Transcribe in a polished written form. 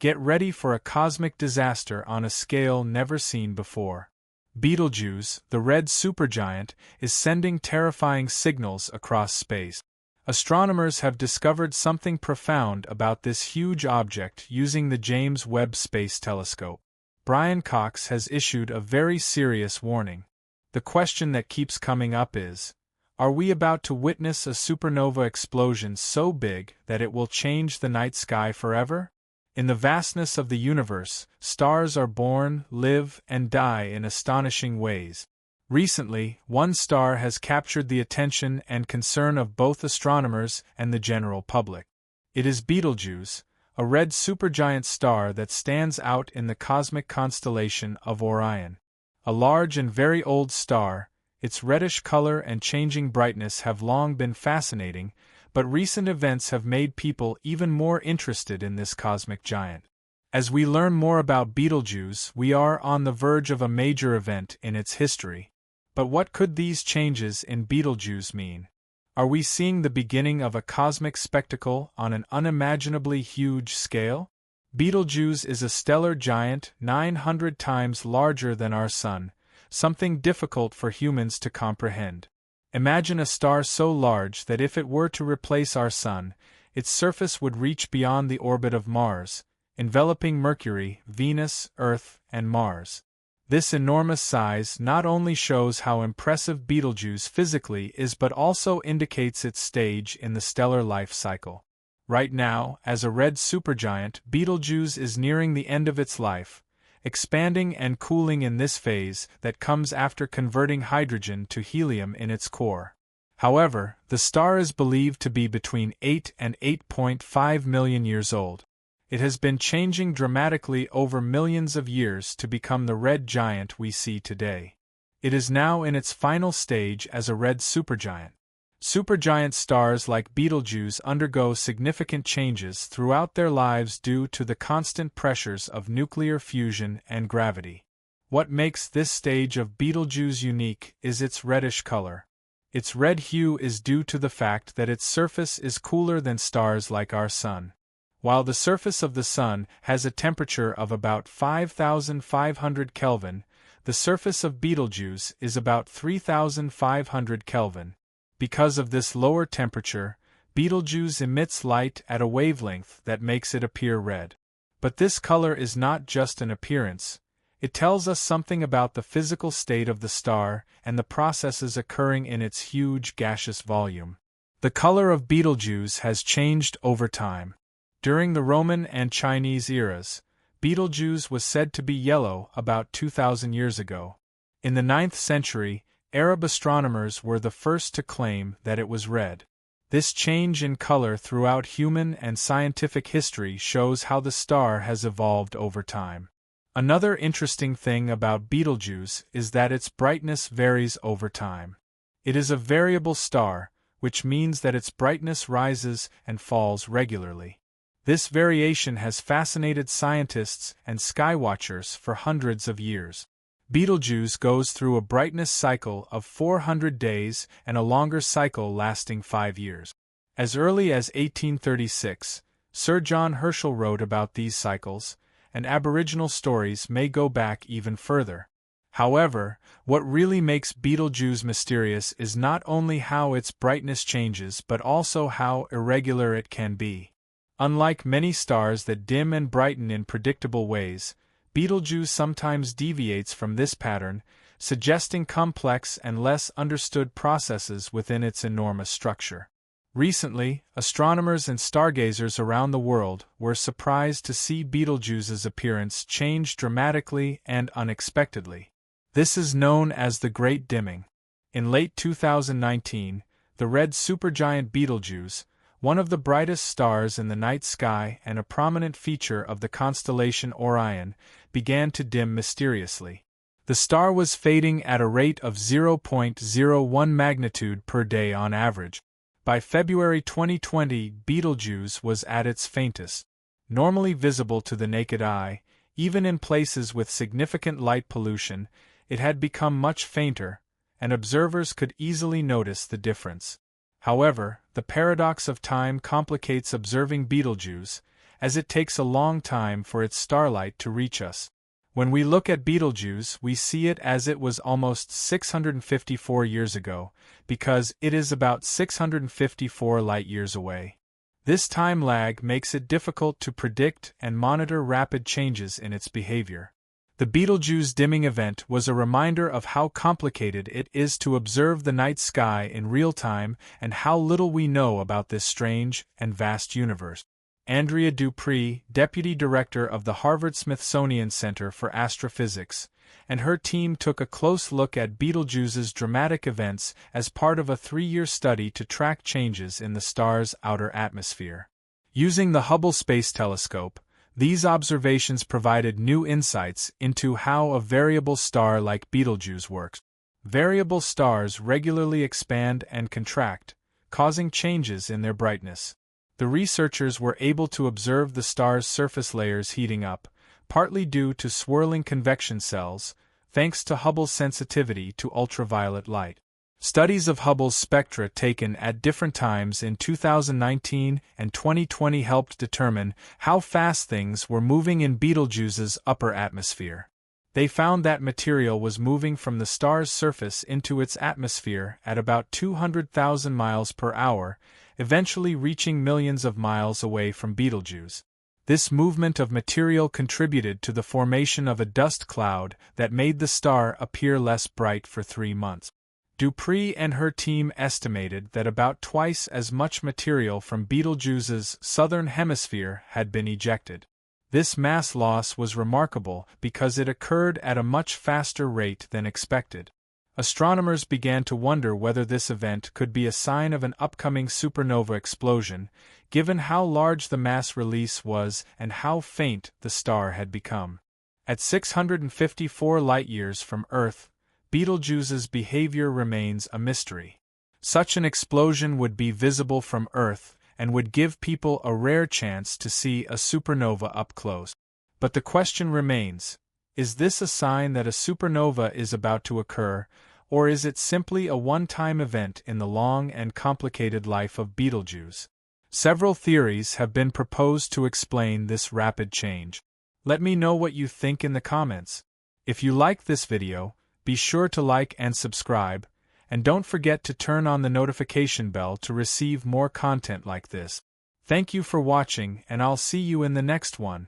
Get ready for a cosmic disaster on a scale never seen before. Betelgeuse, the red supergiant, is sending terrifying signals across space. Astronomers have discovered something profound about this huge object using the James Webb Space Telescope. Brian Cox has issued a very serious warning. The question that keeps coming up is, are we about to witness a supernova explosion so big that it will change the night sky forever? In the vastness of the universe, stars are born, live, and die in astonishing ways. Recently, one star has captured the attention and concern of both astronomers and the general public. It is Betelgeuse, a red supergiant star that stands out in the cosmic constellation of Orion. A large and very old star, its reddish color and changing brightness have long been fascinating, but recent events have made people even more interested in this cosmic giant. As we learn more about Betelgeuse, we are on the verge of a major event in its history. But what could these changes in Betelgeuse mean? Are we seeing the beginning of a cosmic spectacle on an unimaginably huge scale? Betelgeuse is a stellar giant 900 times larger than our Sun, something difficult for humans to comprehend. Imagine a star so large that if it were to replace our Sun, its surface would reach beyond the orbit of Mars, enveloping Mercury, Venus, Earth, and Mars. This enormous size not only shows how impressive Betelgeuse physically is but also indicates its stage in the stellar life cycle. Right now, as a red supergiant, Betelgeuse is nearing the end of its life, expanding and cooling in this phase that comes after converting hydrogen to helium in its core. However, the star is believed to be between 8 and 8.5 million years old. It has been changing dramatically over millions of years to become the red giant we see today. It is now in its final stage as a red supergiant. Supergiant stars like Betelgeuse undergo significant changes throughout their lives due to the constant pressures of nuclear fusion and gravity. What makes this stage of Betelgeuse unique is its reddish color. Its red hue is due to the fact that its surface is cooler than stars like our Sun. While the surface of the Sun has a temperature of about 5,500 Kelvin, the surface of Betelgeuse is about 3,500 Kelvin. Because of this lower temperature, Betelgeuse emits light at a wavelength that makes it appear red. But this color is not just an appearance. It tells us something about the physical state of the star and the processes occurring in its huge gaseous volume. The color of Betelgeuse has changed over time. During the Roman and Chinese eras, Betelgeuse was said to be yellow about 2,000 years ago. In the 9th century, Arab astronomers were the first to claim that it was red. This change in color throughout human and scientific history shows how the star has evolved over time. Another interesting thing about Betelgeuse is that its brightness varies over time. It is a variable star, which means that its brightness rises and falls regularly. This variation has fascinated scientists and skywatchers for hundreds of years. Betelgeuse goes through a brightness cycle of 400 days and a longer cycle lasting 5 years. As early as 1836, Sir John Herschel wrote about these cycles, and Aboriginal stories may go back even further. However, what really makes Betelgeuse mysterious is not only how its brightness changes but also how irregular it can be. Unlike many stars that dim and brighten in predictable ways, Betelgeuse sometimes deviates from this pattern, suggesting complex and less understood processes within its enormous structure. Recently, astronomers and stargazers around the world were surprised to see Betelgeuse's appearance change dramatically and unexpectedly. This is known as the Great Dimming. In late 2019, the red supergiant Betelgeuse, one of the brightest stars in the night sky and a prominent feature of the constellation Orion, began to dim mysteriously. The star was fading at a rate of 0.01 magnitude per day on average. By February 2020, Betelgeuse was at its faintest. Normally visible to the naked eye, even in places with significant light pollution, it had become much fainter, and observers could easily notice the difference. However, the paradox of time complicates observing Betelgeuse, as it takes a long time for its starlight to reach us. When we look at Betelgeuse, we see it as it was almost 654 years ago, because it is about 654 light-years away. This time lag makes it difficult to predict and monitor rapid changes in its behavior. The Betelgeuse dimming event was a reminder of how complicated it is to observe the night sky in real time and how little we know about this strange and vast universe. Andrea Dupree, Deputy Director of the Harvard-Smithsonian Center for Astrophysics, and her team took a close look at Betelgeuse's dramatic events as part of a 3-year study to track changes in the star's outer atmosphere. Using the Hubble Space Telescope, these observations provided new insights into how a variable star like Betelgeuse works. Variable stars regularly expand and contract, causing changes in their brightness. The researchers were able to observe the star's surface layers heating up, partly due to swirling convection cells, thanks to Hubble's sensitivity to ultraviolet light. Studies of Hubble's spectra taken at different times in 2019 and 2020 helped determine how fast things were moving in Betelgeuse's upper atmosphere. They found that material was moving from the star's surface into its atmosphere at about 200,000 miles per hour, eventually reaching millions of miles away from Betelgeuse. This movement of material contributed to the formation of a dust cloud that made the star appear less bright for 3 months. Dupree and her team estimated that about twice as much material from Betelgeuse's southern hemisphere had been ejected. This mass loss was remarkable because it occurred at a much faster rate than expected. Astronomers began to wonder whether this event could be a sign of an upcoming supernova explosion, given how large the mass release was and how faint the star had become. At 654 light-years from Earth, Betelgeuse's behavior remains a mystery. Such an explosion would be visible from Earth and would give people a rare chance to see a supernova up close. But the question remains, is this a sign that a supernova is about to occur, or is it simply a one-time event in the long and complicated life of Betelgeuse? Several theories have been proposed to explain this rapid change. Let me know what you think in the comments. If you like this video, be sure to like and subscribe, and don't forget to turn on the notification bell to receive more content like this. Thank you for watching, and I'll see you in the next one.